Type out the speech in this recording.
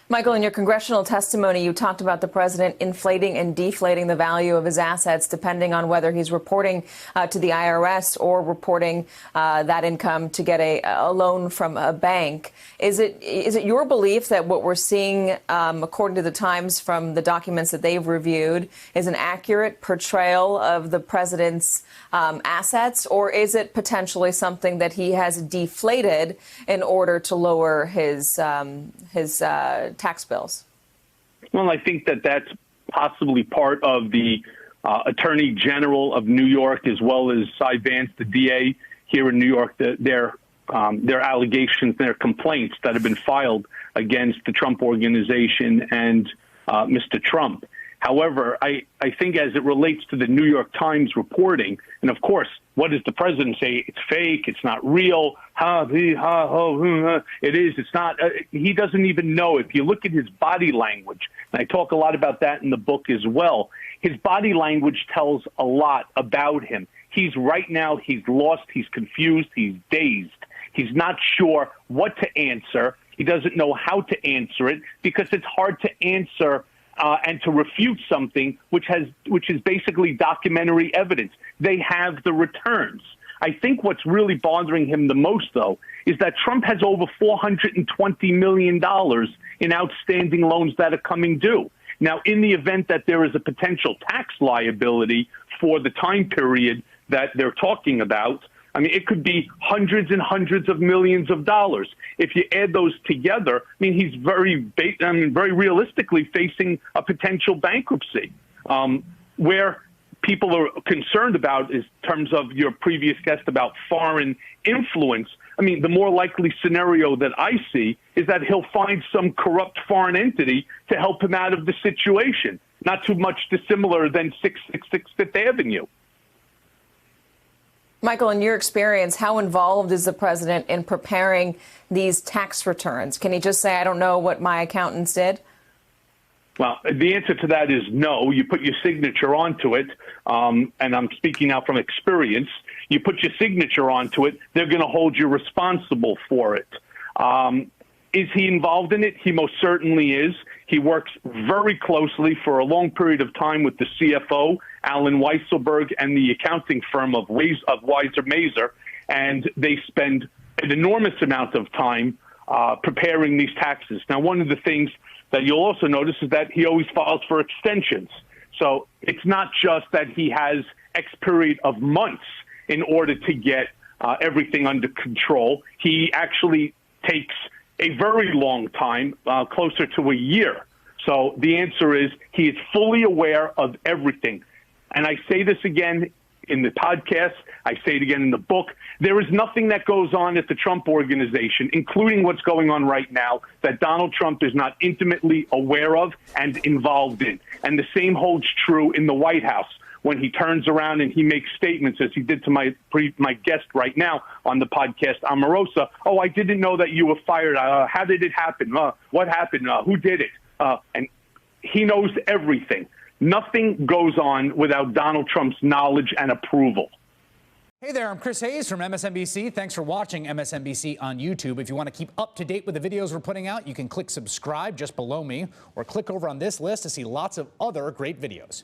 Michael, in your congressional testimony, you talked about the president inflating and deflating the value of his assets depending on whether he's reporting to the IRS or reporting that income to get a loan from a bank. Is it your belief that what we're seeing, according to the Times from the documents that they've reviewed, is an accurate portrayal of the president's assets, or is it potentially something that he has deflated in order to lower his tax bills? Well, I think that that's possibly part of the Attorney General of New York, as well as Cy Vance, the DA here in New York, their allegations, their complaints that have been filed against the Trump Organization and Mr. Trump. However, I think as it relates to the New York Times reporting, and of course, what does the president say? It's fake. It's not real. It is. It's not. He doesn't even know. If you look at his body language, and I talk a lot about that in the book as well, his body language tells a lot about him. He's right now, he's lost, he's confused, he's dazed. He's not sure what to answer. He doesn't know how to answer it because it's hard to answer and to refute something which is basically documentary evidence. They have the returns. I think what's really bothering him the most, though, is that Trump has over $420 million in outstanding loans that are coming due. Now, in the event that there is a potential tax liability for the time period that they're talking about, I mean, it could be hundreds and hundreds of millions of dollars. If you add those together, I mean, he's very realistically facing a potential bankruptcy. Where people are concerned about is in terms of your previous guest about foreign influence. I mean, the more likely scenario that I see is that he'll find some corrupt foreign entity to help him out of the situation. Not too much dissimilar than 666 Fifth Avenue. Michael, in your experience, how involved is the president in preparing these tax returns? Can he just say, I don't know what my accountants did? Well, the answer to that is no. You put your signature onto it, and I'm speaking now from experience. You put your signature onto it, they're going to hold you responsible for it. Is he involved in it? He most certainly is. He works very closely for a long period of time with the CFO, Alan Weisselberg, and the accounting firm of Weiser Mazer, and they spend an enormous amount of time preparing these taxes. Now, one of the things that you'll also notice is that he always files for extensions. So it's not just that he has X period of months in order to get everything under control. He actually takes a very long time, closer to a year. So the answer is he is fully aware of everything. And I say this again in the podcast, I say it again in the book. There is nothing that goes on at the Trump Organization, including what's going on right now, that Donald Trump is not intimately aware of and involved in. And the same holds true in the White House when he turns around and he makes statements, as he did to my guest right now on the podcast, Omarosa. Oh, I didn't know that you were fired. How did it happen? What happened? Who did it? And he knows everything. Nothing goes on without Donald Trump's knowledge and approval. Hey there, I'm Chris Hayes from MSNBC. Thanks for watching MSNBC on YouTube. If you want to keep up to date with the videos we're putting out, you can click subscribe just below me or click over on this list to see lots of other great videos.